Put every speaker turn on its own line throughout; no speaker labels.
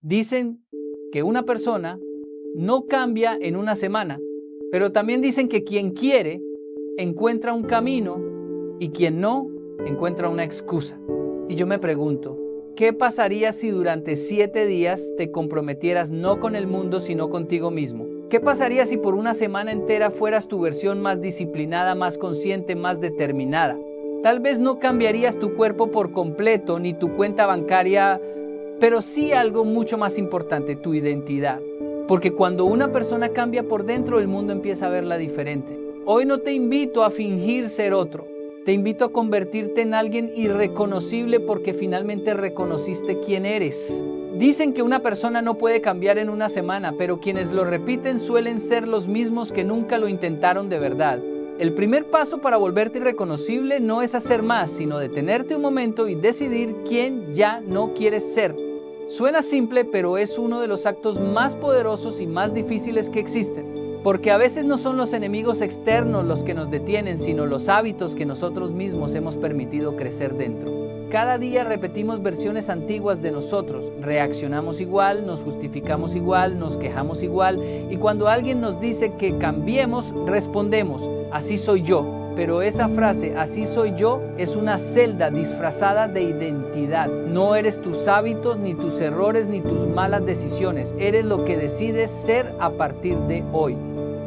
Dicen que una persona no cambia en una semana, pero también dicen que quien quiere encuentra un camino y quien no encuentra una excusa. Y yo me pregunto, ¿qué pasaría si durante 7 días te comprometieras no con el mundo sino contigo mismo? ¿Qué pasaría si por una semana entera fueras tu versión más disciplinada, más consciente, más determinada? Tal vez no cambiarías tu cuerpo por completo ni tu cuenta bancaria, pero sí algo mucho más importante, tu identidad. Porque cuando una persona cambia por dentro, el mundo empieza a verla diferente. Hoy no te invito a fingir ser otro. Te invito a convertirte en alguien irreconocible porque finalmente reconociste quién eres. Dicen que una persona no puede cambiar en una semana, pero quienes lo repiten suelen ser los mismos que nunca lo intentaron de verdad. El primer paso para volverte irreconocible no es hacer más, sino detenerte un momento y decidir quién ya no quieres ser. Suena simple, pero es uno de los actos más poderosos y más difíciles que existen. Porque a veces no son los enemigos externos los que nos detienen, sino los hábitos que nosotros mismos hemos permitido crecer dentro. Cada día repetimos versiones antiguas de nosotros, reaccionamos igual, nos justificamos igual, nos quejamos igual, y cuando alguien nos dice que cambiemos, respondemos, así soy yo. Pero esa frase, así soy yo, es una celda disfrazada de identidad. No eres tus hábitos, ni tus errores, ni tus malas decisiones. Eres lo que decides ser a partir de hoy.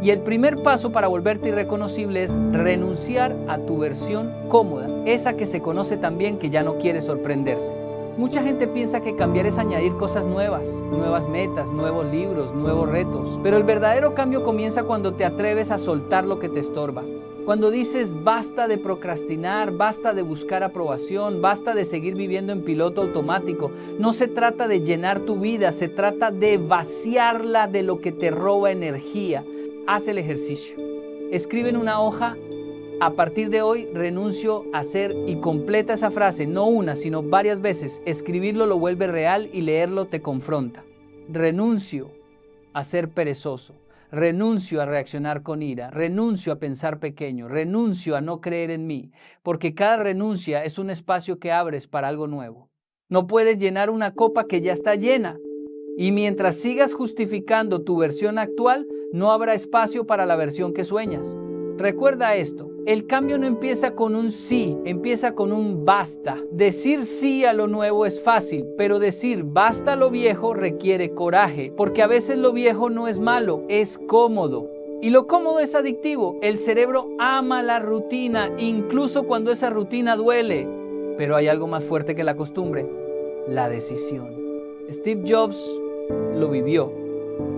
Y el primer paso para volverte irreconocible es renunciar a tu versión cómoda, esa que se conoce tan bien que ya no quiere sorprenderse. Mucha gente piensa que cambiar es añadir cosas nuevas, nuevas metas, nuevos libros, nuevos retos. Pero el verdadero cambio comienza cuando te atreves a soltar lo que te estorba. Cuando dices basta de procrastinar, basta de buscar aprobación, basta de seguir viviendo en piloto automático. No se trata de llenar tu vida, se trata de vaciarla de lo que te roba energía. Haz el ejercicio. Escribe en una hoja, a partir de hoy renuncio a ser, y completa esa frase, no una, sino varias veces. Escribirlo lo vuelve real y leerlo te confronta. Renuncio a ser perezoso. Renuncio a reaccionar con ira, renuncio a pensar pequeño, renuncio a no creer en mí, porque cada renuncia es un espacio que abres para algo nuevo. No puedes llenar una copa que ya está llena, y mientras sigas justificando tu versión actual, no habrá espacio para la versión que sueñas. Recuerda esto, el cambio no empieza con un sí, empieza con un basta. Decir sí a lo nuevo es fácil, pero decir basta a lo viejo requiere coraje, porque a veces lo viejo no es malo, es cómodo. Y lo cómodo es adictivo. El cerebro ama la rutina, incluso cuando esa rutina duele. Pero hay algo más fuerte que la costumbre, la decisión. Steve Jobs lo vivió.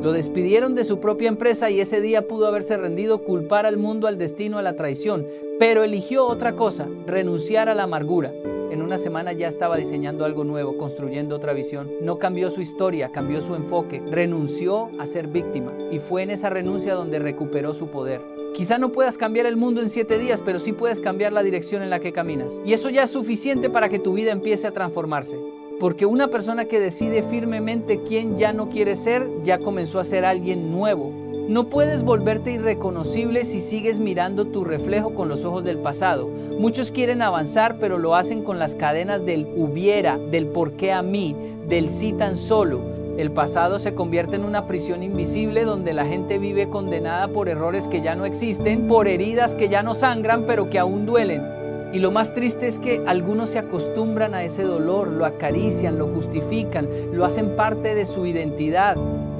Lo despidieron de su propia empresa y ese día pudo haberse rendido, culpar al mundo, al destino, a la traición. Pero eligió otra cosa, renunciar a la amargura. En una semana ya estaba diseñando algo nuevo, construyendo otra visión. No cambió su historia, cambió su enfoque. Renunció a ser víctima y fue en esa renuncia donde recuperó su poder. Quizá no puedas cambiar el mundo en 7 días, pero sí puedes cambiar la dirección en la que caminas. Y eso ya es suficiente para que tu vida empiece a transformarse. Porque una persona que decide firmemente quién ya no quiere ser, ya comenzó a ser alguien nuevo. No puedes volverte irreconocible si sigues mirando tu reflejo con los ojos del pasado. Muchos quieren avanzar, pero lo hacen con las cadenas del hubiera, del por qué a mí, del sí tan solo. El pasado se convierte en una prisión invisible donde la gente vive condenada por errores que ya no existen, por heridas que ya no sangran, pero que aún duelen. Y lo más triste es que algunos se acostumbran a ese dolor, lo acarician, lo justifican, lo hacen parte de su identidad.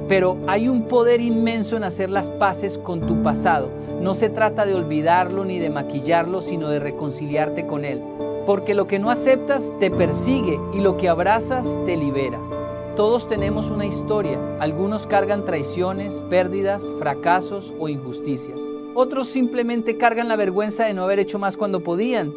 Pero hay un poder inmenso en hacer las paces con tu pasado. No se trata de olvidarlo ni de maquillarlo, sino de reconciliarte con él. Porque lo que no aceptas te persigue y lo que abrazas te libera. Todos tenemos una historia. Algunos cargan traiciones, pérdidas, fracasos o injusticias. Otros simplemente cargan la vergüenza de no haber hecho más cuando podían.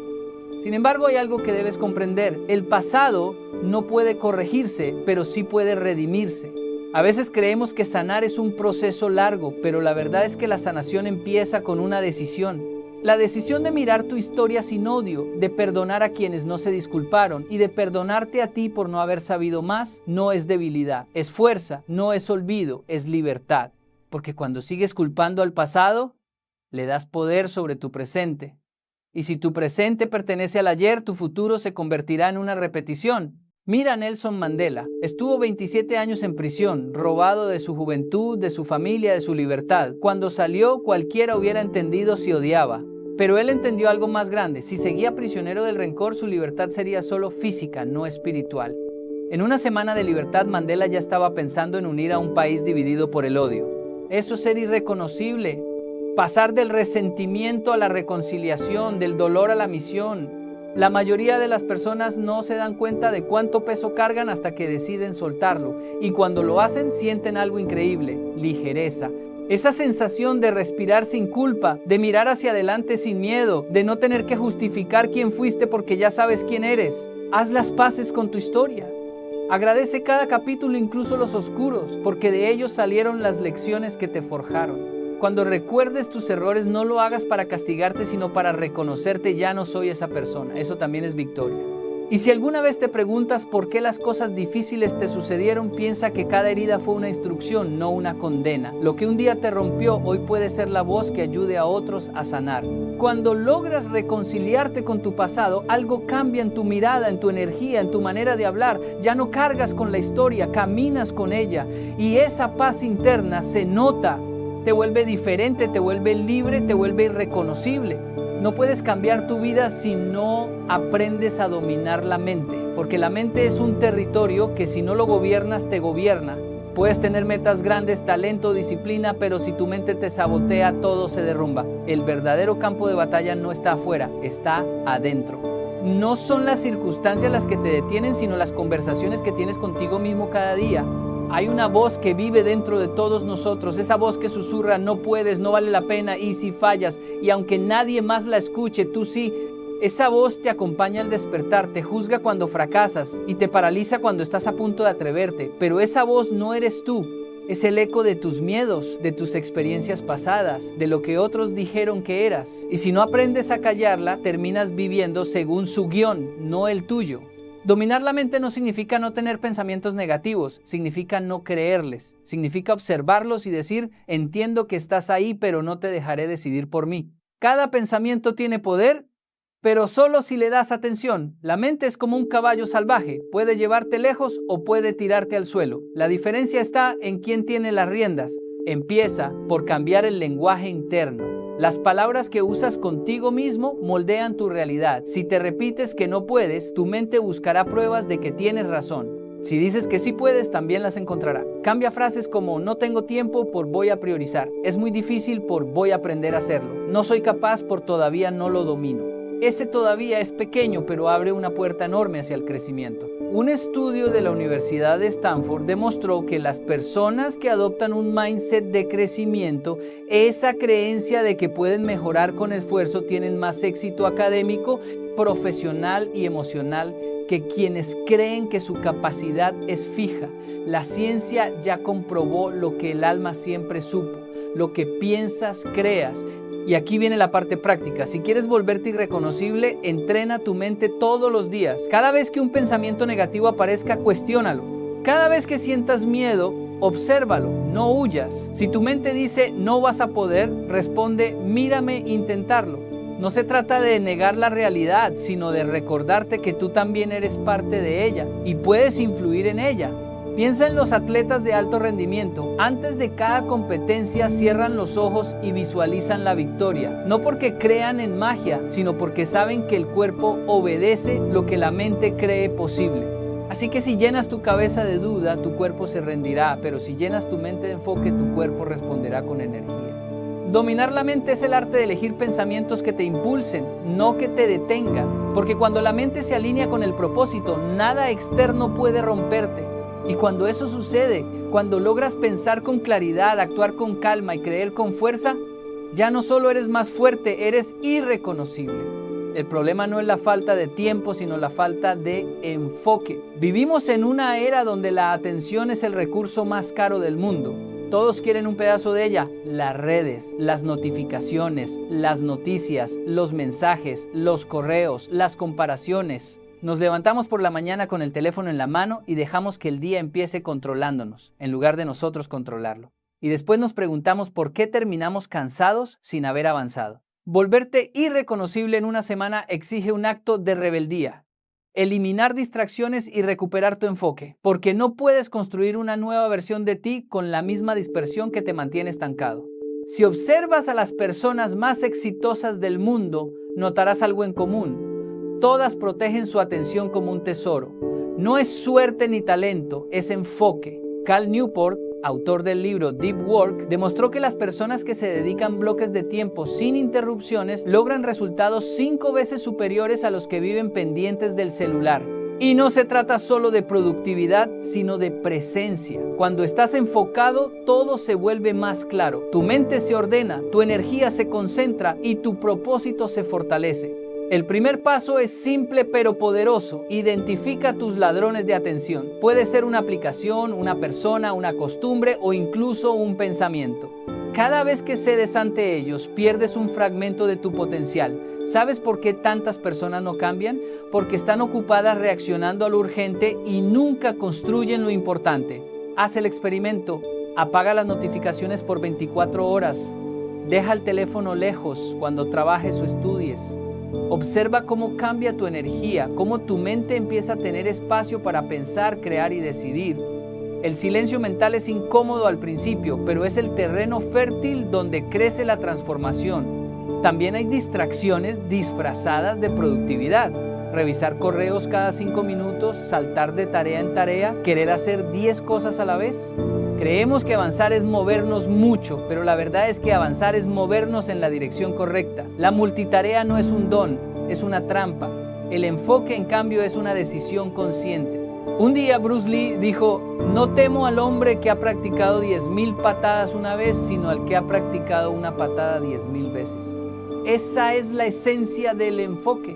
Sin embargo, hay algo que debes comprender. El pasado no puede corregirse, pero sí puede redimirse. A veces creemos que sanar es un proceso largo, pero la verdad es que la sanación empieza con una decisión. La decisión de mirar tu historia sin odio, de perdonar a quienes no se disculparon y de perdonarte a ti por no haber sabido más, no es debilidad, es fuerza, no es olvido, es libertad. Porque cuando sigues culpando al pasado, le das poder sobre tu presente. Y si tu presente pertenece al ayer, tu futuro se convertirá en una repetición. Mira a Nelson Mandela. Estuvo 27 años en prisión, robado de su juventud, de su familia, de su libertad. Cuando salió, cualquiera hubiera entendido si odiaba. Pero él entendió algo más grande. Si seguía prisionero del rencor, su libertad sería solo física, no espiritual. En una semana de libertad, Mandela ya estaba pensando en unir a un país dividido por el odio. Eso es ser irreconocible. Pasar del resentimiento a la reconciliación, del dolor a la misión. La mayoría de las personas no se dan cuenta de cuánto peso cargan hasta que deciden soltarlo. Y cuando lo hacen, sienten algo increíble: ligereza. Esa sensación de respirar sin culpa, de mirar hacia adelante sin miedo, de no tener que justificar quién fuiste porque ya sabes quién eres. Haz las paces con tu historia. Agradece cada capítulo, incluso los oscuros, porque de ellos salieron las lecciones que te forjaron. Cuando recuerdes tus errores, no lo hagas para castigarte, sino para reconocerte: ya no soy esa persona. Eso también es victoria. Y si alguna vez te preguntas por qué las cosas difíciles te sucedieron, piensa que cada herida fue una instrucción, no una condena. Lo que un día te rompió, hoy puede ser la voz que ayude a otros a sanar. Cuando logras reconciliarte con tu pasado, algo cambia en tu mirada, en tu energía, en tu manera de hablar. Ya no cargas con la historia, caminas con ella. Y esa paz interna se nota. Te vuelve diferente, te vuelve libre, te vuelve irreconocible. No puedes cambiar tu vida si no aprendes a dominar la mente, porque la mente es un territorio que si no lo gobiernas, te gobierna. Puedes tener metas grandes, talento, disciplina, pero si tu mente te sabotea, todo se derrumba. El verdadero campo de batalla no está afuera, está adentro. No son las circunstancias las que te detienen, sino las conversaciones que tienes contigo mismo cada día. Hay una voz que vive dentro de todos nosotros, esa voz que susurra: no puedes, no vale la pena, y si fallas, y aunque nadie más la escuche, tú sí. Esa voz te acompaña al despertar, te juzga cuando fracasas y te paraliza cuando estás a punto de atreverte, pero esa voz no eres tú, es el eco de tus miedos, de tus experiencias pasadas, de lo que otros dijeron que eras. Y si no aprendes a callarla, terminas viviendo según su guión, no el tuyo. Dominar la mente no significa no tener pensamientos negativos, significa no creerles, significa observarlos y decir: entiendo que estás ahí, pero no te dejaré decidir por mí. Cada pensamiento tiene poder, pero solo si le das atención. La mente es como un caballo salvaje, puede llevarte lejos o puede tirarte al suelo. La diferencia está en quién tiene las riendas. Empieza por cambiar el lenguaje interno. Las palabras que usas contigo mismo moldean tu realidad. Si te repites que no puedes, tu mente buscará pruebas de que tienes razón. Si dices que sí puedes, también las encontrará. Cambia frases como: no tengo tiempo por voy a priorizar. Es muy difícil por voy a aprender a hacerlo. No soy capaz por todavía no lo domino. Ese todavía es pequeño, pero abre una puerta enorme hacia el crecimiento. Un estudio de la Universidad de Stanford demostró que las personas que adoptan un mindset de crecimiento, esa creencia de que pueden mejorar con esfuerzo, tienen más éxito académico, profesional y emocional que quienes creen que su capacidad es fija. La ciencia ya comprobó lo que el alma siempre supo: lo que piensas, creas. Y aquí viene la parte práctica. Si quieres volverte irreconocible, entrena tu mente todos los días. Cada vez que un pensamiento negativo aparezca, cuestiónalo. Cada vez que sientas miedo, obsérvalo, no huyas. Si tu mente dice no vas a poder, responde: mírame intentarlo. No se trata de negar la realidad, sino de recordarte que tú también eres parte de ella y puedes influir en ella. Piensa en los atletas de alto rendimiento. Antes de cada competencia cierran los ojos y visualizan la victoria. No porque crean en magia, sino porque saben que el cuerpo obedece lo que la mente cree posible. Así que si llenas tu cabeza de duda, tu cuerpo se rendirá, pero si llenas tu mente de enfoque, tu cuerpo responderá con energía. Dominar la mente es el arte de elegir pensamientos que te impulsen, no que te detengan. Porque cuando la mente se alinea con el propósito, nada externo puede romperte. Y cuando eso sucede, cuando logras pensar con claridad, actuar con calma y creer con fuerza, ya no solo eres más fuerte, eres irreconocible. El problema no es la falta de tiempo, sino la falta de enfoque. Vivimos en una era donde la atención es el recurso más caro del mundo. Todos quieren un pedazo de ella: las redes, las notificaciones, las noticias, los mensajes, los correos, las comparaciones. Nos levantamos por la mañana con el teléfono en la mano y dejamos que el día empiece controlándonos, en lugar de nosotros controlarlo. Y después nos preguntamos por qué terminamos cansados sin haber avanzado. Volverte irreconocible en una semana exige un acto de rebeldía. eliminar distracciones y recuperar tu enfoque, porque no puedes construir una nueva versión de ti con la misma dispersión que te mantiene estancado. Si observas a las personas más exitosas del mundo, notarás algo en común. Todas protegen su atención como un tesoro. No es suerte ni talento, es enfoque. Cal Newport, autor del libro Deep Work, demostró que las personas que se dedican bloques de tiempo sin interrupciones logran resultados 5 veces superiores a los que viven pendientes del celular. Y no se trata solo de productividad, sino de presencia. Cuando estás enfocado, todo se vuelve más claro. Tu mente se ordena, tu energía se concentra y tu propósito se fortalece. El primer paso es simple pero poderoso. Identifica tus ladrones de atención. Puede ser una aplicación, una persona, una costumbre o incluso un pensamiento. Cada vez que cedes ante ellos, pierdes un fragmento de tu potencial. ¿Sabes por qué tantas personas no cambian? Porque están ocupadas reaccionando a lo urgente y nunca construyen lo importante. Haz el experimento. Apaga las notificaciones por 24 horas. Deja el teléfono lejos cuando trabajes o estudies. Observa cómo cambia tu energía, cómo tu mente empieza a tener espacio para pensar, crear y decidir. El silencio mental es incómodo al principio, pero es el terreno fértil donde crece la transformación. También hay distracciones disfrazadas de productividad. Revisar correos cada 5 minutos, saltar de tarea en tarea, querer hacer 10 cosas a la vez. Creemos que avanzar es movernos mucho, pero la verdad es que avanzar es movernos en la dirección correcta. La multitarea no es un don, es una trampa. El enfoque, en cambio, es una decisión consciente. Un día Bruce Lee dijo: no temo al hombre que ha practicado 10,000 patadas una vez, sino al que ha practicado una patada 10,000 veces. Esa es la esencia del enfoque.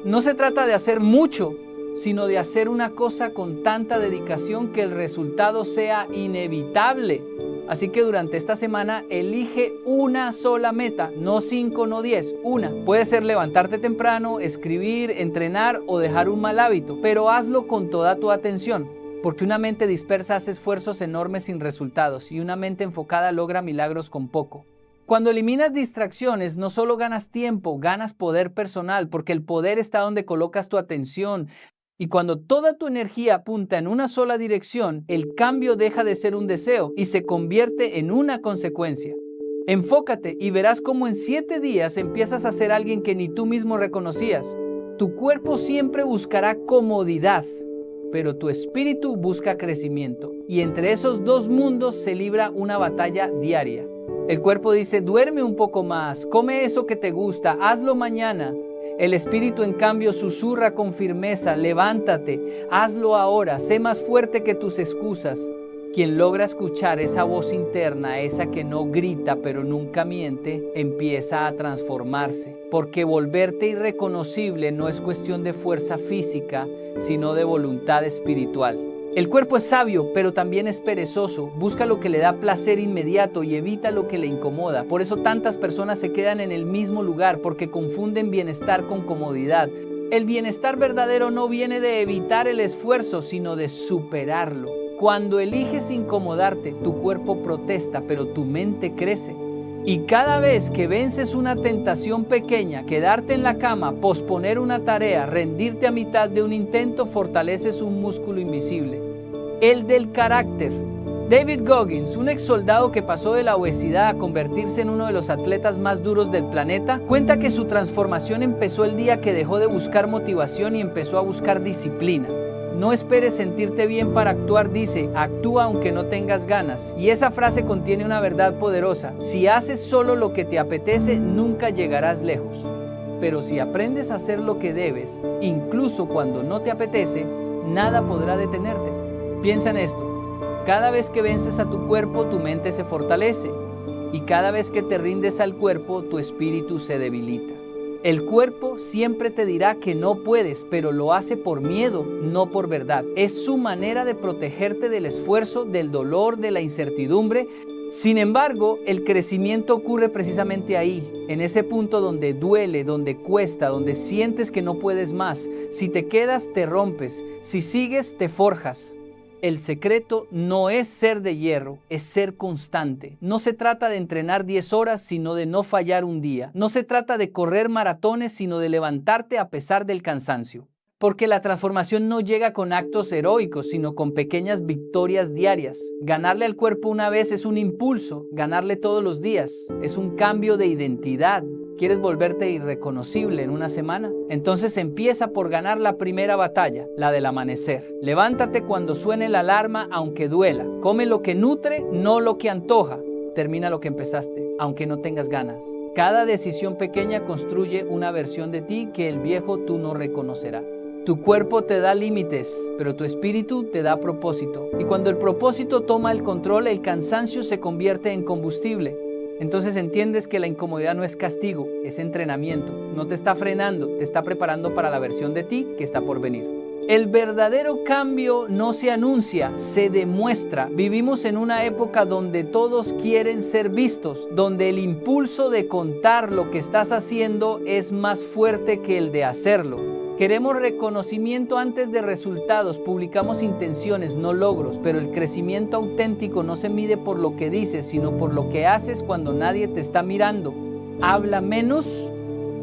No se trata de hacer mucho, sino de hacer una cosa con tanta dedicación que el resultado sea inevitable. Así que durante esta semana elige una sola meta, no 5, no 10, una. Puede ser levantarte temprano, escribir, entrenar o dejar un mal hábito, pero hazlo con toda tu atención, porque una mente dispersa hace esfuerzos enormes sin resultados y una mente enfocada logra milagros con poco. Cuando eliminas distracciones, no solo ganas tiempo, ganas poder personal, porque el poder está donde colocas tu atención. Y cuando toda tu energía apunta en una sola dirección, el cambio deja de ser un deseo y se convierte en una consecuencia. Enfócate y verás cómo en 7 días empiezas a ser alguien que ni tú mismo reconocías. Tu cuerpo siempre buscará comodidad, pero tu espíritu busca crecimiento. Y entre esos dos mundos se libra una batalla diaria. El cuerpo dice: duerme un poco más, come eso que te gusta, hazlo mañana. El espíritu, en cambio, susurra con firmeza: levántate, hazlo ahora, sé más fuerte que tus excusas. Quien logra escuchar esa voz interna, esa que no grita pero nunca miente, empieza a transformarse. Porque volverte irreconocible no es cuestión de fuerza física, sino de voluntad espiritual. El cuerpo es sabio, pero también es perezoso. Busca lo que le da placer inmediato y evita lo que le incomoda. Por eso tantas personas se quedan en el mismo lugar, porque confunden bienestar con comodidad. El bienestar verdadero no viene de evitar el esfuerzo, sino de superarlo. Cuando eliges incomodarte, tu cuerpo protesta, pero tu mente crece. Y cada vez que vences una tentación pequeña, quedarte en la cama, posponer una tarea, rendirte a mitad de un intento, fortaleces un músculo invisible: el del carácter. David Goggins, un ex soldado que pasó de la obesidad a convertirse en uno de los atletas más duros del planeta, cuenta que su transformación empezó el día que dejó de buscar motivación y empezó a buscar disciplina. No esperes sentirte bien para actuar, dice, actúa aunque no tengas ganas. Y esa frase contiene una verdad poderosa: si haces solo lo que te apetece, nunca llegarás lejos. Pero si aprendes a hacer lo que debes, incluso cuando no te apetece, nada podrá detenerte. Piensa en esto: cada vez que vences a tu cuerpo, tu mente se fortalece. Y cada vez que te rindes al cuerpo, tu espíritu se debilita. El cuerpo siempre te dirá que no puedes, pero lo hace por miedo, no por verdad. Es su manera de protegerte del esfuerzo, del dolor, de la incertidumbre. Sin embargo, el crecimiento ocurre precisamente ahí, en ese punto donde duele, donde cuesta, donde sientes que no puedes más. Si te quedas, te rompes. Si sigues, te forjas. El secreto no es ser de hierro, es ser constante. No se trata de entrenar 10 horas, sino de no fallar un día. No se trata de correr maratones, sino de levantarte a pesar del cansancio. Porque la transformación no llega con actos heroicos, sino con pequeñas victorias diarias. Ganarle al cuerpo una vez es un impulso, ganarle todos los días es un cambio de identidad. ¿Quieres volverte irreconocible en una semana? Entonces empieza por ganar la primera batalla, la del amanecer. Levántate cuando suene la alarma, aunque duela. Come lo que nutre, no lo que antoja. Termina lo que empezaste, aunque no tengas ganas. Cada decisión pequeña construye una versión de ti que el viejo tú no reconocerá. Tu cuerpo te da límites, pero tu espíritu te da propósito. Y cuando el propósito toma el control, el cansancio se convierte en combustible. Entonces entiendes que la incomodidad no es castigo, es entrenamiento. No te está frenando, te está preparando para la versión de ti que está por venir. El verdadero cambio no se anuncia, se demuestra. Vivimos en una época donde todos quieren ser vistos, donde el impulso de contar lo que estás haciendo es más fuerte que el de hacerlo. Queremos reconocimiento antes de resultados, publicamos intenciones, no logros, pero el crecimiento auténtico no se mide por lo que dices, sino por lo que haces cuando nadie te está mirando. Habla menos,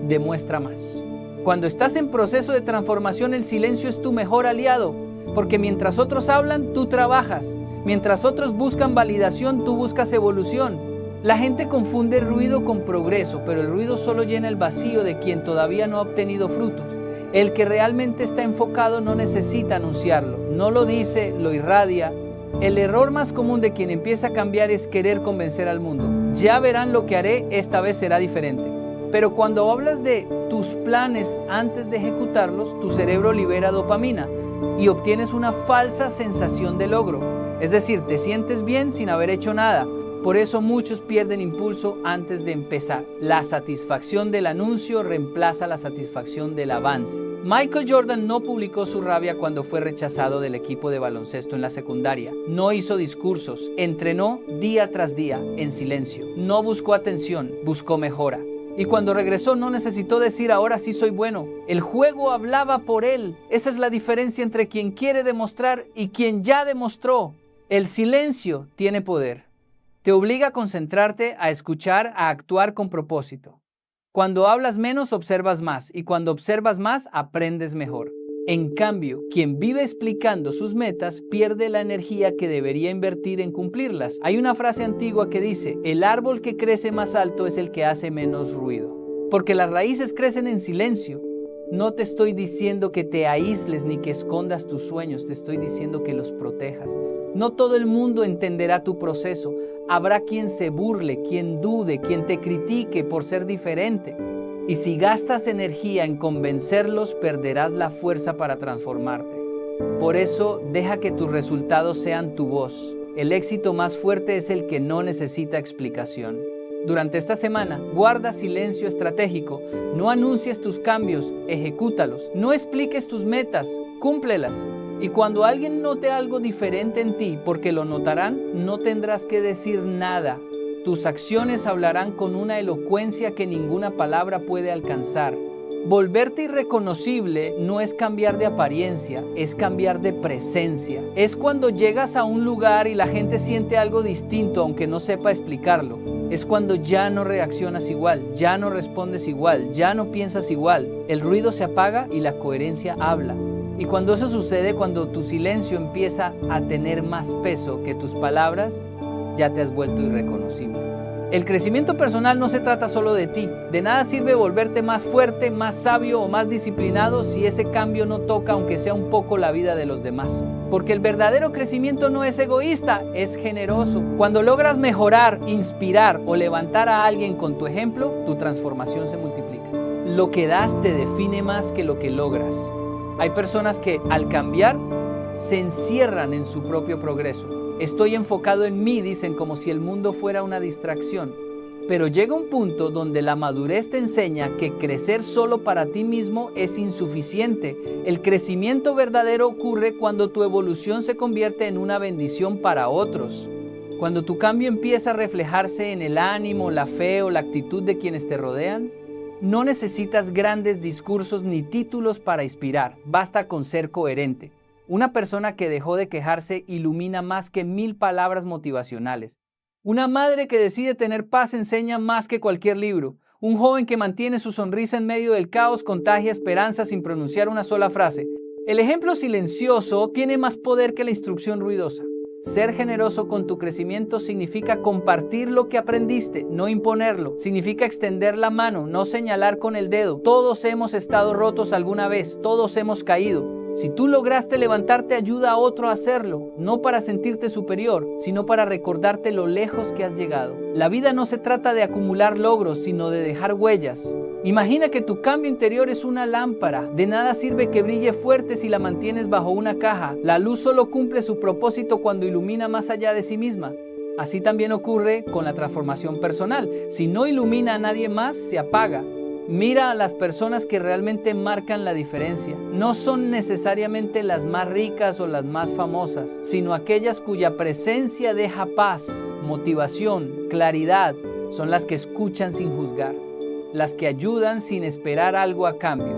demuestra más. Cuando estás en proceso de transformación, el silencio es tu mejor aliado, porque mientras otros hablan, tú trabajas. Mientras otros buscan validación, tú buscas evolución. La gente confunde ruido con progreso, pero el ruido solo llena el vacío de quien todavía no ha obtenido frutos. El que realmente está enfocado no necesita anunciarlo, no lo dice, lo irradia. El error más común de quien empieza a cambiar es querer convencer al mundo. Ya verán lo que haré, esta vez será diferente. Pero cuando hablas de tus planes antes de ejecutarlos, tu cerebro libera dopamina y obtienes una falsa sensación de logro. Es decir, te sientes bien sin haber hecho nada. Por eso muchos pierden impulso antes de empezar. La satisfacción del anuncio reemplaza la satisfacción del avance. Michael Jordan no publicó su rabia cuando fue rechazado del equipo de baloncesto en la secundaria. No hizo discursos, entrenó día tras día en silencio. No buscó atención, buscó mejora. Y cuando regresó no necesitó decir ahora sí soy bueno. El juego hablaba por él. Esa es la diferencia entre quien quiere demostrar y quien ya demostró. El silencio tiene poder. Te obliga a concentrarte, a escuchar, a actuar con propósito. Cuando hablas menos, observas más, y cuando observas más, aprendes mejor. En cambio, quien vive explicando sus metas pierde la energía que debería invertir en cumplirlas. Hay una frase antigua que dice, el árbol que crece más alto es el que hace menos ruido. Porque las raíces crecen en silencio. No te estoy diciendo que te aísles ni que escondas tus sueños, te estoy diciendo que los protejas. No todo el mundo entenderá tu proceso. Habrá quien se burle, quien dude, quien te critique por ser diferente. Y si gastas energía en convencerlos, perderás la fuerza para transformarte. Por eso, deja que tus resultados sean tu voz. El éxito más fuerte es el que no necesita explicación. Durante esta semana, guarda silencio estratégico. No anuncies tus cambios, ejecútalos. No expliques tus metas, cúmplelas. Y cuando alguien note algo diferente en ti, porque lo notarán, no tendrás que decir nada. Tus acciones hablarán con una elocuencia que ninguna palabra puede alcanzar. Volverte irreconocible no es cambiar de apariencia, es cambiar de presencia. Es cuando llegas a un lugar y la gente siente algo distinto aunque no sepa explicarlo. Es cuando ya no reaccionas igual, ya no respondes igual, ya no piensas igual. El ruido se apaga y la coherencia habla. Y cuando eso sucede, cuando tu silencio empieza a tener más peso que tus palabras, ya te has vuelto irreconocible. El crecimiento personal no se trata solo de ti. De nada sirve volverte más fuerte, más sabio o más disciplinado si ese cambio no toca, aunque sea un poco, la vida de los demás. Porque el verdadero crecimiento no es egoísta, es generoso. Cuando logras mejorar, inspirar o levantar a alguien con tu ejemplo, tu transformación se multiplica. Lo que das te define más que lo que logras. Hay personas que al cambiar se encierran en su propio progreso. Estoy enfocado en mí, dicen, como si el mundo fuera una distracción. Pero llega un punto donde la madurez te enseña que crecer solo para ti mismo es insuficiente. El crecimiento verdadero ocurre cuando tu evolución se convierte en una bendición para otros. Cuando tu cambio empieza a reflejarse en el ánimo, la fe o la actitud de quienes te rodean. No necesitas grandes discursos ni títulos para inspirar, basta con ser coherente. Una persona que dejó de quejarse ilumina más que 1000 palabras motivacionales. Una madre que decide tener paz enseña más que cualquier libro. Un joven que mantiene su sonrisa en medio del caos contagia esperanza sin pronunciar una sola frase. El ejemplo silencioso tiene más poder que la instrucción ruidosa. Ser generoso con tu crecimiento significa compartir lo que aprendiste, no imponerlo. Significa extender la mano, no señalar con el dedo. Todos hemos estado rotos alguna vez, todos hemos caído. Si tú lograste levantarte, ayuda a otro a hacerlo, no para sentirte superior, sino para recordarte lo lejos que has llegado. La vida no se trata de acumular logros, sino de dejar huellas. Imagina que tu cambio interior es una lámpara. De nada sirve que brille fuerte si la mantienes bajo una caja. La luz solo cumple su propósito cuando ilumina más allá de sí misma. Así también ocurre con la transformación personal. Si no ilumina a nadie más, se apaga. Mira a las personas que realmente marcan la diferencia. No son necesariamente las más ricas o las más famosas, sino aquellas cuya presencia deja paz, motivación, claridad. Son las que escuchan sin juzgar, las que ayudan sin esperar algo a cambio,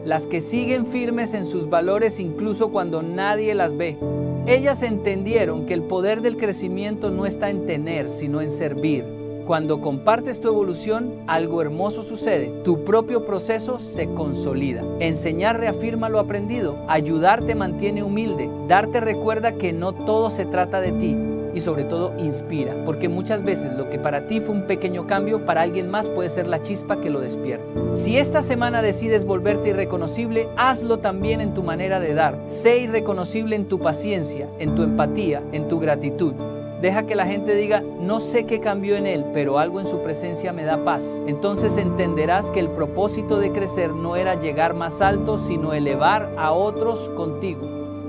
las que siguen firmes en sus valores incluso cuando nadie las ve. Ellas entendieron que el poder del crecimiento no está en tener, sino en servir. Cuando compartes tu evolución, algo hermoso sucede. Tu propio proceso se consolida. Enseñar reafirma lo aprendido. Ayudarte mantiene humilde. Darte recuerda que no todo se trata de ti. Y sobre todo inspira, porque muchas veces lo que para ti fue un pequeño cambio, para alguien más puede ser la chispa que lo despierta. Si esta semana decides volverte irreconocible, hazlo también en tu manera de dar. Sé irreconocible en tu paciencia, en tu empatía, en tu gratitud. Deja que la gente diga, no sé qué cambió en él, pero algo en su presencia me da paz. Entonces entenderás que el propósito de crecer no era llegar más alto, sino elevar a otros contigo.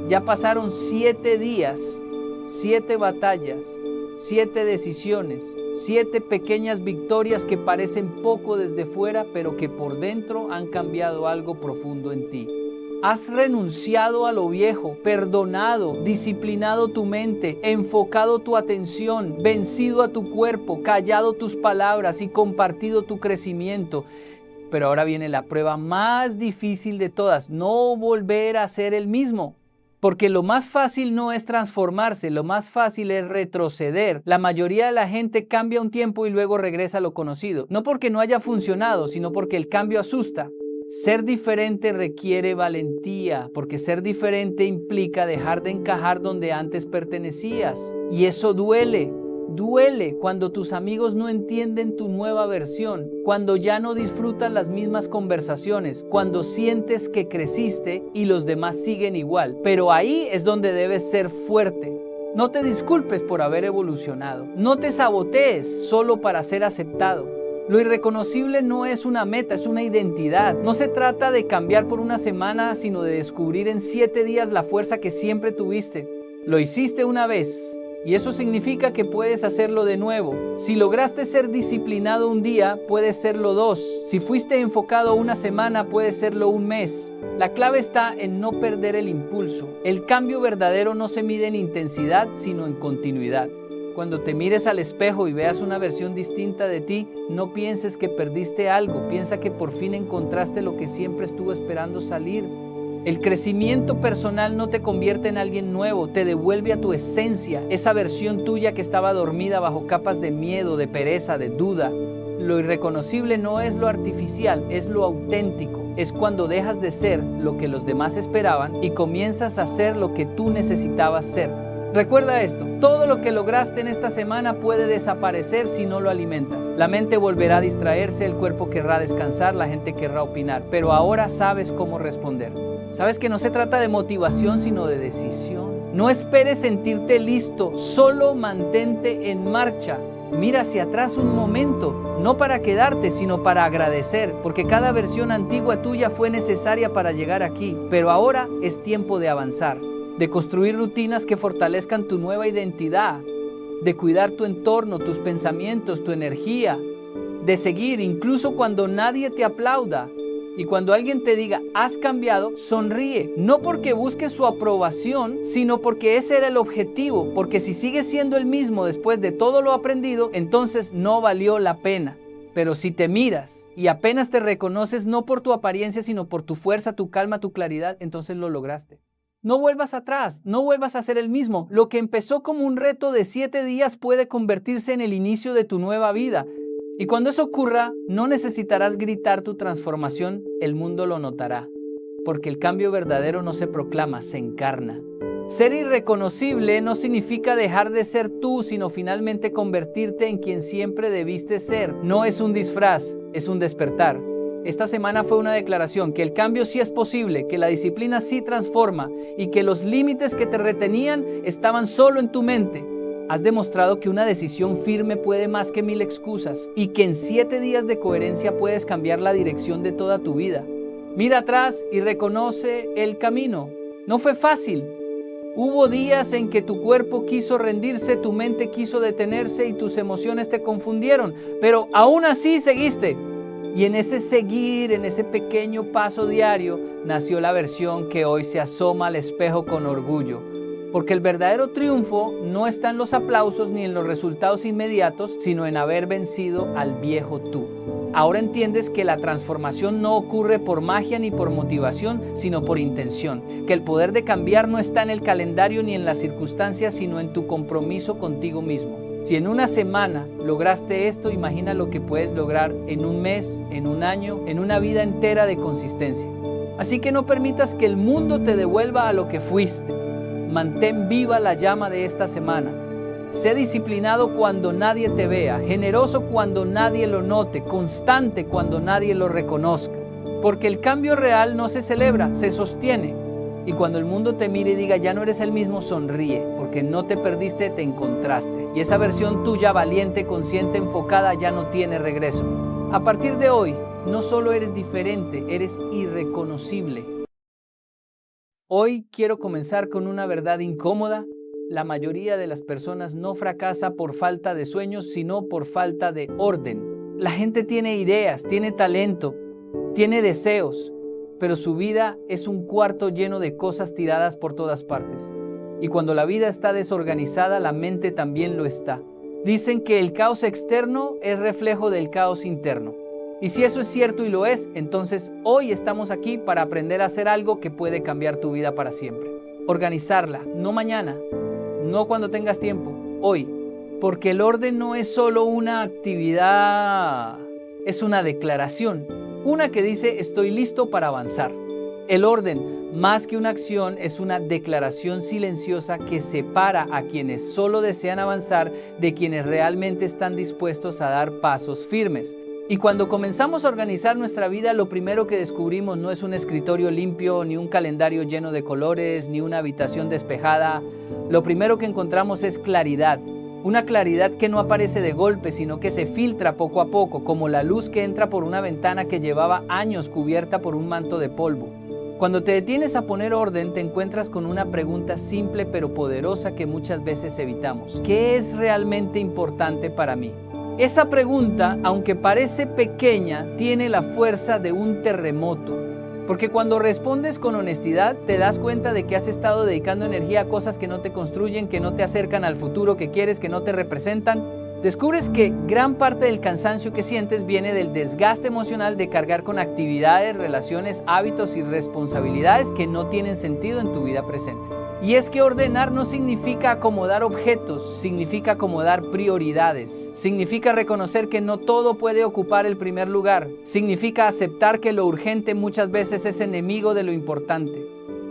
Ya pasaron 7 días, 7 batallas, 7 decisiones, 7 pequeñas victorias que parecen poco desde fuera, pero que por dentro han cambiado algo profundo en ti. Has renunciado a lo viejo, perdonado, disciplinado tu mente, enfocado tu atención, vencido a tu cuerpo, callado tus palabras y compartido tu crecimiento. Pero ahora viene la prueba más difícil de todas, no volver a ser el mismo. Porque lo más fácil no es transformarse, lo más fácil es retroceder. La mayoría de la gente cambia un tiempo y luego regresa a lo conocido. No porque no haya funcionado, sino porque el cambio asusta. Ser diferente requiere valentía, porque ser diferente implica dejar de encajar donde antes pertenecías. Y eso duele. Duele cuando tus amigos no entienden tu nueva versión, cuando ya no disfrutan las mismas conversaciones, cuando sientes que creciste y los demás siguen igual. Pero ahí es donde debes ser fuerte. No te disculpes por haber evolucionado. No te sabotees solo para ser aceptado. Lo irreconocible no es una meta, es una identidad. No se trata de cambiar por una semana, sino de descubrir en 7 días la fuerza que siempre tuviste. Lo hiciste una vez. Y eso significa que puedes hacerlo de nuevo. Si lograste ser disciplinado un día, puedes serlo 2. Si fuiste enfocado una semana, puedes serlo un mes. La clave está en no perder el impulso. El cambio verdadero no se mide en intensidad, sino en continuidad. Cuando te mires al espejo y veas una versión distinta de ti, no pienses que perdiste algo. Piensa que por fin encontraste lo que siempre estuvo esperando salir. El crecimiento personal no te convierte en alguien nuevo, te devuelve a tu esencia, esa versión tuya que estaba dormida bajo capas de miedo, de pereza, de duda. Lo irreconocible no es lo artificial, es lo auténtico. Es cuando dejas de ser lo que los demás esperaban y comienzas a ser lo que tú necesitabas ser. Recuerda esto, todo lo que lograste en esta semana puede desaparecer si no lo alimentas. La mente volverá a distraerse, el cuerpo querrá descansar, la gente querrá opinar, pero ahora sabes cómo responder. Sabes que no se trata de motivación, sino de decisión. No esperes sentirte listo, solo mantente en marcha. Mira hacia atrás un momento, no para quedarte, sino para agradecer, porque cada versión antigua tuya fue necesaria para llegar aquí, pero ahora es tiempo de avanzar, de construir rutinas que fortalezcan tu nueva identidad, de cuidar tu entorno, tus pensamientos, tu energía, de seguir incluso cuando nadie te aplauda. Y cuando alguien te diga, has cambiado, sonríe. No porque busques su aprobación, sino porque ese era el objetivo. Porque si sigues siendo el mismo después de todo lo aprendido, entonces no valió la pena. Pero si te miras y apenas te reconoces no por tu apariencia, sino por tu fuerza, tu calma, tu claridad, entonces lo lograste. No vuelvas atrás, no vuelvas a ser el mismo. Lo que empezó como un reto de 7 días puede convertirse en el inicio de tu nueva vida. Y cuando eso ocurra, no necesitarás gritar tu transformación, el mundo lo notará, porque el cambio verdadero no se proclama, se encarna. Ser irreconocible no significa dejar de ser tú, sino finalmente convertirte en quien siempre debiste ser. No es un disfraz, es un despertar. Esta semana fue una declaración que el cambio sí es posible, que la disciplina sí transforma y que los límites que te retenían estaban solo en tu mente. Has demostrado que una decisión firme puede más que 1000 excusas y que en 7 días de coherencia puedes cambiar la dirección de toda tu vida. Mira atrás y reconoce el camino. No fue fácil. Hubo días en que tu cuerpo quiso rendirse, tu mente quiso detenerse y tus emociones te confundieron, pero aún así seguiste. Y en ese seguir, en ese pequeño paso diario, nació la versión que hoy se asoma al espejo con orgullo. Porque el verdadero triunfo no está en los aplausos ni en los resultados inmediatos, sino en haber vencido al viejo tú. Ahora entiendes que la transformación no ocurre por magia ni por motivación, sino por intención. Que el poder de cambiar no está en el calendario ni en las circunstancias, sino en tu compromiso contigo mismo. Si en una semana lograste esto, imagina lo que puedes lograr en un mes, en un año, en una vida entera de consistencia. Así que no permitas que el mundo te devuelva a lo que fuiste. Mantén viva la llama de esta semana. Sé disciplinado cuando nadie te vea, generoso cuando nadie lo note, constante cuando nadie lo reconozca. Porque el cambio real no se celebra, se sostiene. Y cuando el mundo te mire y diga, ya no eres el mismo, sonríe, porque no te perdiste, te encontraste. Y esa versión tuya, valiente, consciente, enfocada, ya no tiene regreso. A partir de hoy, no solo eres diferente, eres irreconocible. Hoy quiero comenzar con una verdad incómoda. La mayoría de las personas no fracasa por falta de sueños, sino por falta de orden. La gente tiene ideas, tiene talento, tiene deseos, pero su vida es un cuarto lleno de cosas tiradas por todas partes. Y cuando la vida está desorganizada, la mente también lo está. Dicen que el caos externo es reflejo del caos interno. Y si eso es cierto y lo es, entonces hoy estamos aquí para aprender a hacer algo que puede cambiar tu vida para siempre. Organizarla, no mañana, no cuando tengas tiempo, hoy. Porque el orden no es solo una actividad, es una declaración. Una que dice, estoy listo para avanzar. El orden, más que una acción, es una declaración silenciosa que separa a quienes solo desean avanzar de quienes realmente están dispuestos a dar pasos firmes. Y cuando comenzamos a organizar nuestra vida, lo primero que descubrimos no es un escritorio limpio, ni un calendario lleno de colores, ni una habitación despejada. Lo primero que encontramos es claridad. Una claridad que no aparece de golpe, sino que se filtra poco a poco, como la luz que entra por una ventana que llevaba años cubierta por un manto de polvo. Cuando te detienes a poner orden, te encuentras con una pregunta simple pero poderosa que muchas veces evitamos. ¿Qué es realmente importante para mí? Esa pregunta, aunque parece pequeña, tiene la fuerza de un terremoto. Porque cuando respondes con honestidad, te das cuenta de que has estado dedicando energía a cosas que no te construyen, que no te acercan al futuro que quieres, que no te representan. Descubres que gran parte del cansancio que sientes viene del desgaste emocional de cargar con actividades, relaciones, hábitos y responsabilidades que no tienen sentido en tu vida presente. Y es que ordenar no significa acomodar objetos, significa acomodar prioridades. Significa reconocer que no todo puede ocupar el primer lugar. Significa aceptar que lo urgente muchas veces es enemigo de lo importante.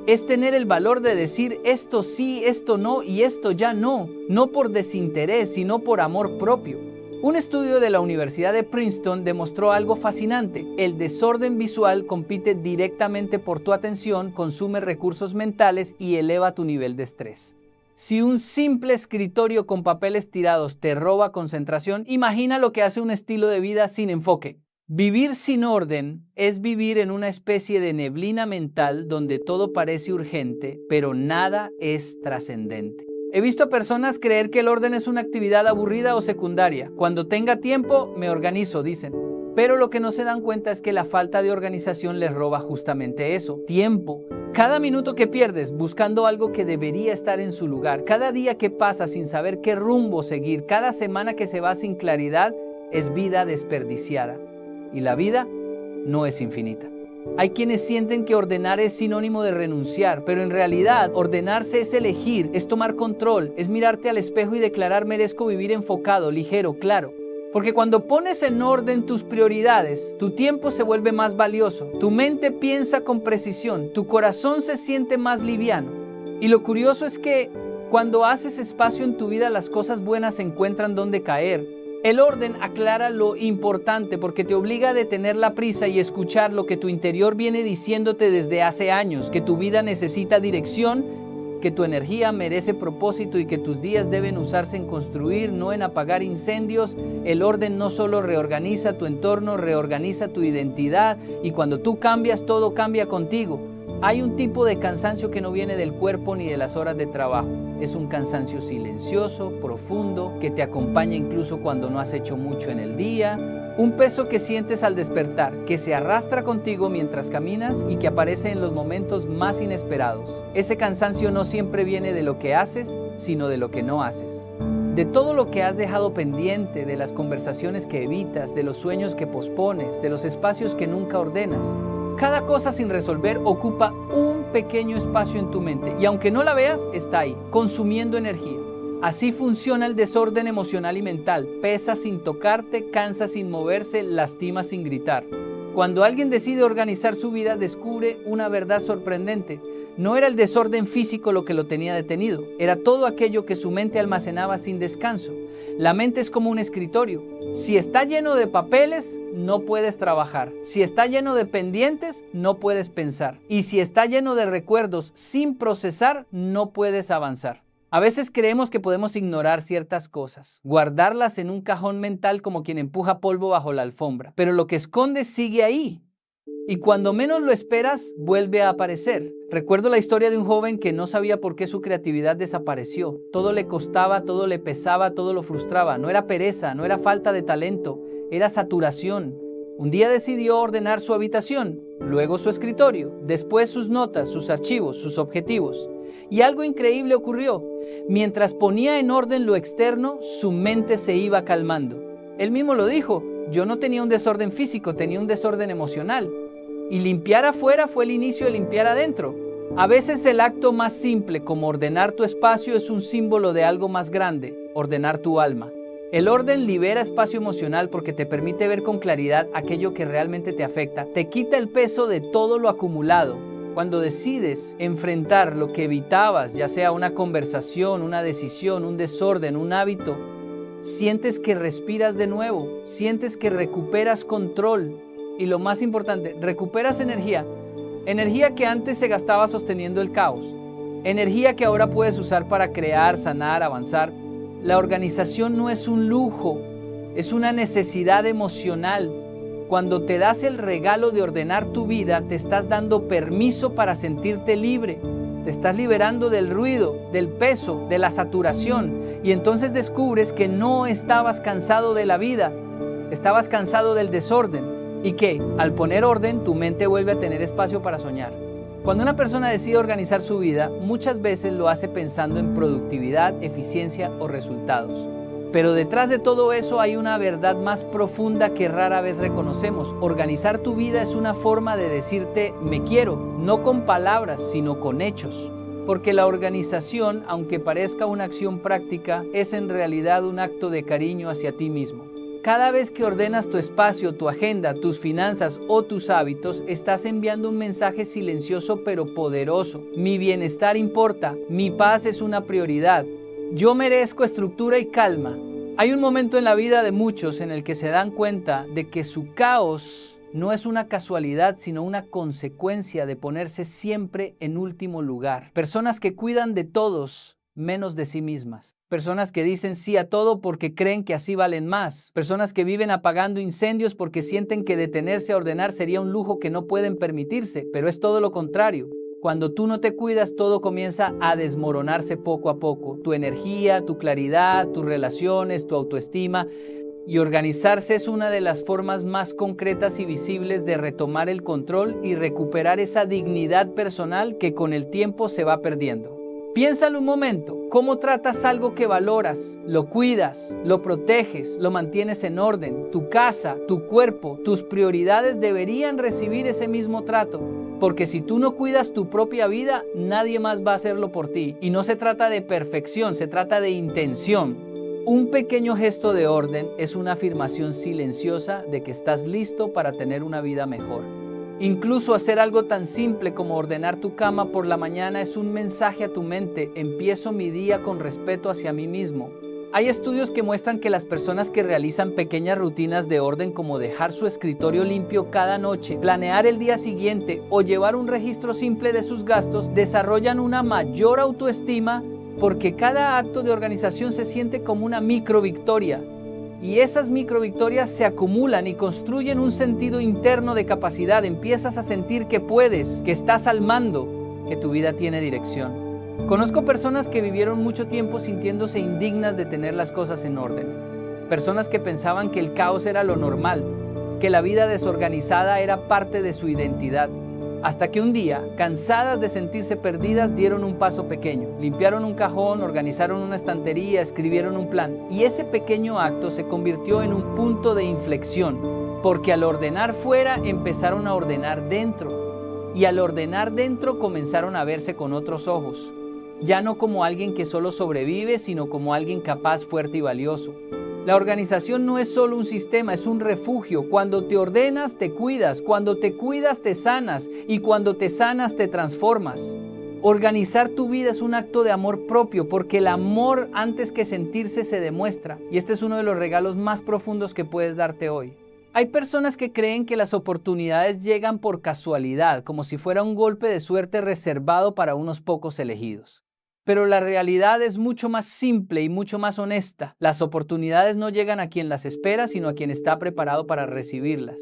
Es tener el valor de decir esto sí, esto no y esto ya no. No por desinterés, sino por amor propio. Un estudio de la Universidad de Princeton demostró algo fascinante. El desorden visual compite directamente por tu atención, consume recursos mentales y eleva tu nivel de estrés. Si un simple escritorio con papeles tirados te roba concentración, imagina lo que hace un estilo de vida sin enfoque. Vivir sin orden es vivir en una especie de neblina mental donde todo parece urgente, pero nada es trascendente. He visto a personas creer que el orden es una actividad aburrida o secundaria. Cuando tenga tiempo, me organizo, dicen. Pero lo que no se dan cuenta es que la falta de organización les roba justamente eso, tiempo. Cada minuto que pierdes buscando algo que debería estar en su lugar, cada día que pasa sin saber qué rumbo seguir, cada semana que se va sin claridad, es vida desperdiciada. Y la vida no es infinita. Hay quienes sienten que ordenar es sinónimo de renunciar, pero en realidad ordenarse es elegir, es tomar control, es mirarte al espejo y declarar merezco vivir enfocado, ligero, claro. Porque cuando pones en orden tus prioridades, tu tiempo se vuelve más valioso, tu mente piensa con precisión, tu corazón se siente más liviano. Y lo curioso es que cuando haces espacio en tu vida, las cosas buenas encuentran dónde caer. El orden aclara lo importante porque te obliga a detener la prisa y escuchar lo que tu interior viene diciéndote desde hace años, que tu vida necesita dirección, que tu energía merece propósito y que tus días deben usarse en construir, no en apagar incendios. El orden no solo reorganiza tu entorno, reorganiza tu identidad, y cuando tú cambias, todo cambia contigo. Hay un tipo de cansancio que no viene del cuerpo ni de las horas de trabajo. Es un cansancio silencioso, profundo, que te acompaña incluso cuando no has hecho mucho en el día. Un peso que sientes al despertar, que se arrastra contigo mientras caminas y que aparece en los momentos más inesperados. Ese cansancio no siempre viene de lo que haces, sino de lo que no haces. De todo lo que has dejado pendiente, de las conversaciones que evitas, de los sueños que pospones, de los espacios que nunca ordenas. Cada cosa sin resolver ocupa un pequeño espacio en tu mente y aunque no la veas, está ahí, consumiendo energía. Así funciona el desorden emocional y mental. Pesa sin tocarte, cansa sin moverse, lastima sin gritar. Cuando alguien decide organizar su vida, descubre una verdad sorprendente. No era el desorden físico lo que lo tenía detenido, era todo aquello que su mente almacenaba sin descanso. La mente es como un escritorio. Si está lleno de papeles, no puedes trabajar. Si está lleno de pendientes, no puedes pensar. Y si está lleno de recuerdos sin procesar, no puedes avanzar. A veces creemos que podemos ignorar ciertas cosas, guardarlas en un cajón mental como quien empuja polvo bajo la alfombra, pero lo que escondes sigue ahí. Y cuando menos lo esperas, vuelve a aparecer. Recuerdo la historia de un joven que no sabía por qué su creatividad desapareció. Todo le costaba, todo le pesaba, todo lo frustraba. No era pereza, no era falta de talento, era saturación. Un día decidió ordenar su habitación, luego su escritorio, después sus notas, sus archivos, sus objetivos. Y algo increíble ocurrió. Mientras ponía en orden lo externo, su mente se iba calmando. Él mismo lo dijo, yo no tenía un desorden físico, tenía un desorden emocional. Y limpiar afuera fue el inicio de limpiar adentro. A veces el acto más simple, como ordenar tu espacio, es un símbolo de algo más grande, ordenar tu alma. El orden libera espacio emocional porque te permite ver con claridad aquello que realmente te afecta, te quita el peso de todo lo acumulado. Cuando decides enfrentar lo que evitabas, ya sea una conversación, una decisión, un desorden, un hábito, sientes que respiras de nuevo, sientes que recuperas control y lo más importante, recuperas energía. Energía que antes se gastaba sosteniendo el caos, energía que ahora puedes usar para crear, sanar, avanzar. La organización no es un lujo, es una necesidad emocional. Cuando te das el regalo de ordenar tu vida, te estás dando permiso para sentirte libre. Te estás liberando del ruido, del peso, de la saturación. Y entonces descubres que no estabas cansado de la vida, estabas cansado del desorden. Y que, al poner orden, tu mente vuelve a tener espacio para soñar. Cuando una persona decide organizar su vida, muchas veces lo hace pensando en productividad, eficiencia o resultados. Pero detrás de todo eso hay una verdad más profunda que rara vez reconocemos. Organizar tu vida es una forma de decirte me quiero, no con palabras, sino con hechos. Porque la organización, aunque parezca una acción práctica, es en realidad un acto de cariño hacia ti mismo. Cada vez que ordenas tu espacio, tu agenda, tus finanzas o tus hábitos, estás enviando un mensaje silencioso pero poderoso. Mi bienestar importa, mi paz es una prioridad. Yo merezco estructura y calma. Hay un momento en la vida de muchos en el que se dan cuenta de que su caos no es una casualidad, sino una consecuencia de ponerse siempre en último lugar. Personas que cuidan de todos menos de sí mismas. Personas que dicen sí a todo porque creen que así valen más. Personas que viven apagando incendios porque sienten que detenerse a ordenar sería un lujo que no pueden permitirse, pero es todo lo contrario. Cuando tú no te cuidas, todo comienza a desmoronarse poco a poco. Tu energía, tu claridad, tus relaciones, tu autoestima. Y organizarse es una de las formas más concretas y visibles de retomar el control y recuperar esa dignidad personal que con el tiempo se va perdiendo. Piénsalo un momento, ¿cómo tratas algo que valoras? Lo cuidas, lo proteges, lo mantienes en orden. Tu casa, tu cuerpo, tus prioridades deberían recibir ese mismo trato. Porque si tú no cuidas tu propia vida, nadie más va a hacerlo por ti. Y no se trata de perfección, se trata de intención. Un pequeño gesto de orden es una afirmación silenciosa de que estás listo para tener una vida mejor. Incluso hacer algo tan simple como ordenar tu cama por la mañana es un mensaje a tu mente: empiezo mi día con respeto hacia mí mismo. Hay estudios que muestran que las personas que realizan pequeñas rutinas de orden, como dejar su escritorio limpio cada noche, planear el día siguiente o llevar un registro simple de sus gastos, desarrollan una mayor autoestima, porque cada acto de organización se siente como una microvictoria. Y esas microvictorias se acumulan y construyen un sentido interno de capacidad. Empiezas a sentir que puedes, que estás al mando, que tu vida tiene dirección. Conozco personas que vivieron mucho tiempo sintiéndose indignas de tener las cosas en orden. Personas que pensaban que el caos era lo normal, que la vida desorganizada era parte de su identidad. Hasta que un día, cansadas de sentirse perdidas, dieron un paso pequeño. Limpiaron un cajón, organizaron una estantería, escribieron un plan. Y ese pequeño acto se convirtió en un punto de inflexión, porque al ordenar fuera, empezaron a ordenar dentro. Y al ordenar dentro, comenzaron a verse con otros ojos. Ya no como alguien que solo sobrevive, sino como alguien capaz, fuerte y valioso. La organización no es solo un sistema, es un refugio. Cuando te ordenas, te cuidas. Cuando te cuidas, te sanas. Y cuando te sanas, te transformas. Organizar tu vida es un acto de amor propio, porque el amor, antes que sentirse, se demuestra. Y este es uno de los regalos más profundos que puedes darte hoy. Hay personas que creen que las oportunidades llegan por casualidad, como si fuera un golpe de suerte reservado para unos pocos elegidos. Pero la realidad es mucho más simple y mucho más honesta. Las oportunidades no llegan a quien las espera, sino a quien está preparado para recibirlas.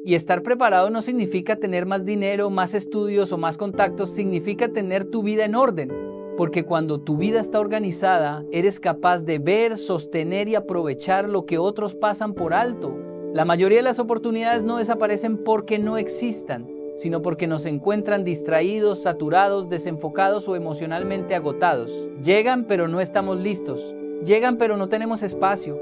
Y estar preparado no significa tener más dinero, más estudios o más contactos, significa tener tu vida en orden. Porque cuando tu vida está organizada, eres capaz de ver, sostener y aprovechar lo que otros pasan por alto. La mayoría de las oportunidades no desaparecen porque no existan, sino porque nos encuentran distraídos, saturados, desenfocados o emocionalmente agotados. Llegan pero no estamos listos. Llegan pero no tenemos espacio.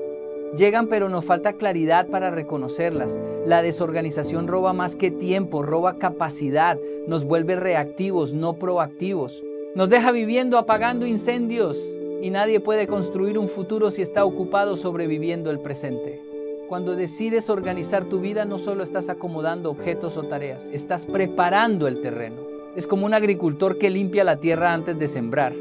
Llegan pero nos falta claridad para reconocerlas. La desorganización roba más que tiempo, roba capacidad, nos vuelve reactivos, no proactivos. Nos deja viviendo apagando incendios, y nadie puede construir un futuro si está ocupado sobreviviendo el presente. Cuando decides organizar tu vida, no solo estás acomodando objetos o tareas, estás preparando el terreno. Es como un agricultor que limpia la tierra antes de sembrar.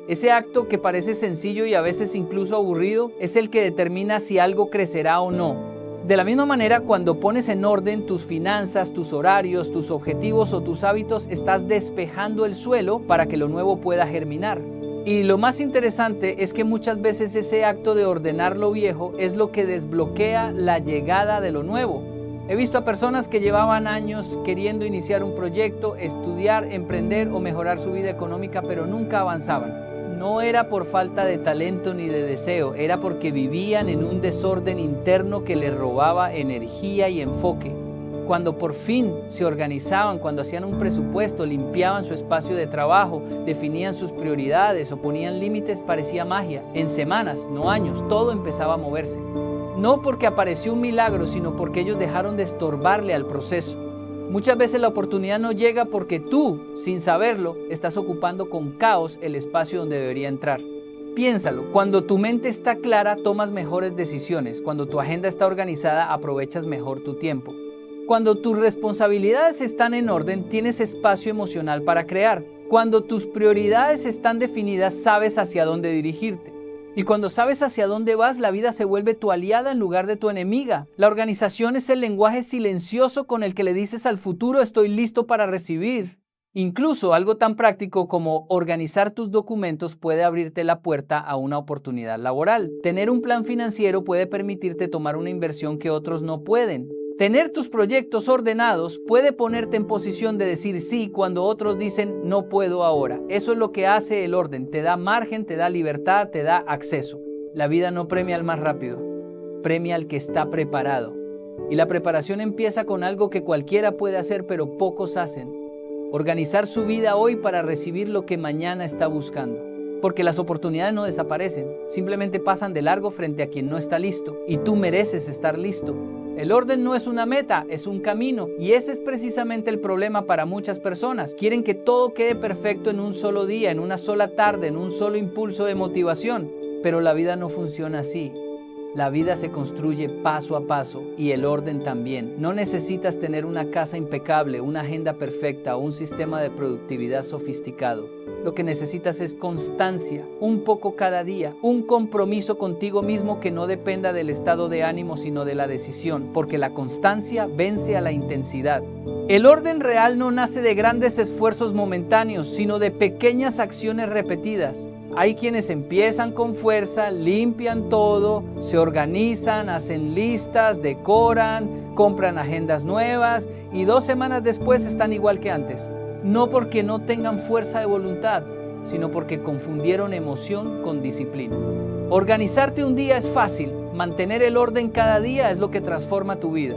Ese acto, que parece sencillo y a veces incluso aburrido, es el que determina si algo crecerá o no. De la misma manera, cuando pones en orden tus finanzas, tus horarios, tus objetivos o tus hábitos, estás despejando el suelo para que lo nuevo pueda germinar. Y lo más interesante es que muchas veces ese acto de ordenar lo viejo es lo que desbloquea la llegada de lo nuevo. He visto a personas que llevaban años queriendo iniciar un proyecto, estudiar, emprender o mejorar su vida económica, pero nunca avanzaban. No era por falta de talento ni de deseo, era porque vivían en un desorden interno que les robaba energía y enfoque. Cuando por fin se organizaban, cuando hacían un presupuesto, limpiaban su espacio de trabajo, definían sus prioridades o ponían límites, parecía magia. En semanas, no años, todo empezaba a moverse. No porque apareció un milagro, sino porque ellos dejaron de estorbarle al proceso. Muchas veces la oportunidad no llega porque tú, sin saberlo, estás ocupando con caos el espacio donde debería entrar. Piénsalo, cuando tu mente está clara, tomas mejores decisiones. Cuando tu agenda está organizada, aprovechas mejor tu tiempo. Cuando tus responsabilidades están en orden, tienes espacio emocional para crear. Cuando tus prioridades están definidas, sabes hacia dónde dirigirte. Y cuando sabes hacia dónde vas, la vida se vuelve tu aliada en lugar de tu enemiga. La organización es el lenguaje silencioso con el que le dices al futuro: estoy listo para recibir. Incluso algo tan práctico como organizar tus documentos puede abrirte la puerta a una oportunidad laboral. Tener un plan financiero puede permitirte tomar una inversión que otros no pueden. Tener tus proyectos ordenados puede ponerte en posición de decir sí cuando otros dicen no puedo ahora. Eso es lo que hace el orden. Te da margen, te da libertad, te da acceso. La vida no premia al más rápido, premia al que está preparado. Y la preparación empieza con algo que cualquiera puede hacer, pero pocos hacen. Organizar su vida hoy para recibir lo que mañana está buscando. Porque las oportunidades no desaparecen, simplemente pasan de largo frente a quien no está listo. Y tú mereces estar listo. El orden no es una meta, es un camino, y ese es precisamente el problema para muchas personas. Quieren que todo quede perfecto en un solo día, en una sola tarde, en un solo impulso de motivación. Pero la vida no funciona así. La vida se construye paso a paso y el orden también. No necesitas tener una casa impecable, una agenda perfecta o un sistema de productividad sofisticado. Lo que necesitas es constancia, un poco cada día, un compromiso contigo mismo que no dependa del estado de ánimo sino de la decisión, porque la constancia vence a la intensidad. El orden real no nace de grandes esfuerzos momentáneos, sino de pequeñas acciones repetidas. Hay quienes empiezan con fuerza, limpian todo, se organizan, hacen listas, decoran, compran agendas nuevas y 2 semanas después están igual que antes. No porque no tengan fuerza de voluntad, sino porque confundieron emoción con disciplina. Organizarte un día es fácil, mantener el orden cada día es lo que transforma tu vida.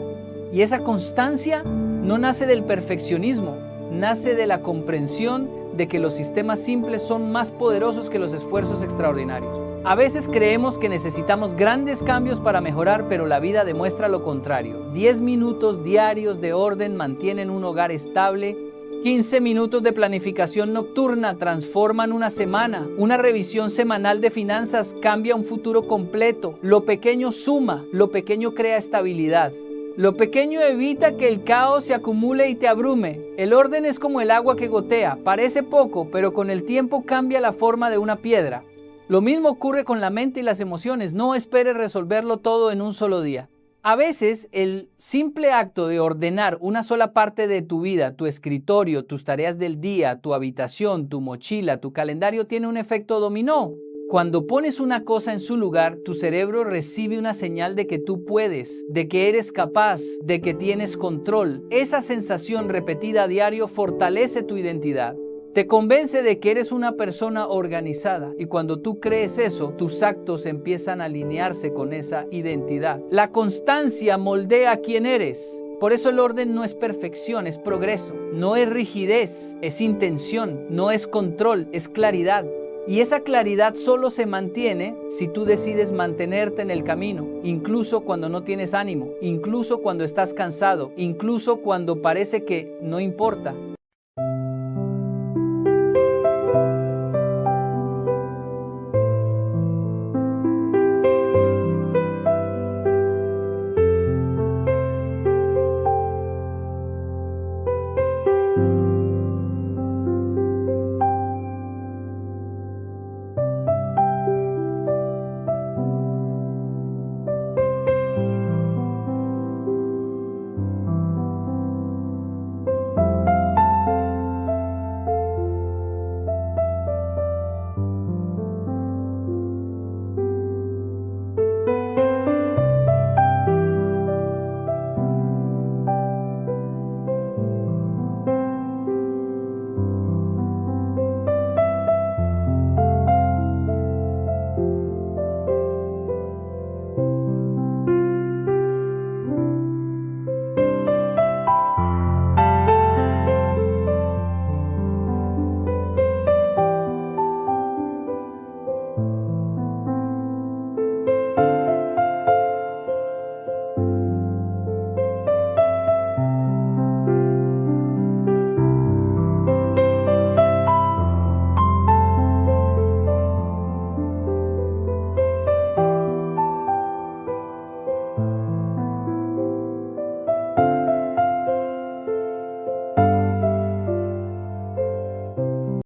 Y esa constancia no nace del perfeccionismo, nace de la comprensión de que los sistemas simples son más poderosos que los esfuerzos extraordinarios. A veces creemos que necesitamos grandes cambios para mejorar, pero la vida demuestra lo contrario. 10 minutos diarios de orden mantienen un hogar estable. 15 minutos de planificación nocturna transforman una semana. Una revisión semanal de finanzas cambia un futuro completo. Lo pequeño suma, lo pequeño crea estabilidad. Lo pequeño evita que el caos se acumule y te abrume. El orden es como el agua que gotea. Parece poco, pero con el tiempo cambia la forma de una piedra. Lo mismo ocurre con la mente y las emociones. No esperes resolverlo todo en un solo día. A veces, el simple acto de ordenar una sola parte de tu vida, tu escritorio, tus tareas del día, tu habitación, tu mochila, tu calendario, tiene un efecto dominó. Cuando pones una cosa en su lugar, tu cerebro recibe una señal de que tú puedes, de que eres capaz, de que tienes control. Esa sensación repetida a diario fortalece tu identidad. Te convence de que eres una persona organizada y cuando tú crees eso, tus actos empiezan a alinearse con esa identidad. La constancia moldea quién eres. Por eso el orden no es perfección, es progreso. No es rigidez, es intención. No es control, es claridad. Y esa claridad solo se mantiene si tú decides mantenerte en el camino, incluso cuando no tienes ánimo, incluso cuando estás cansado, incluso cuando parece que no importa.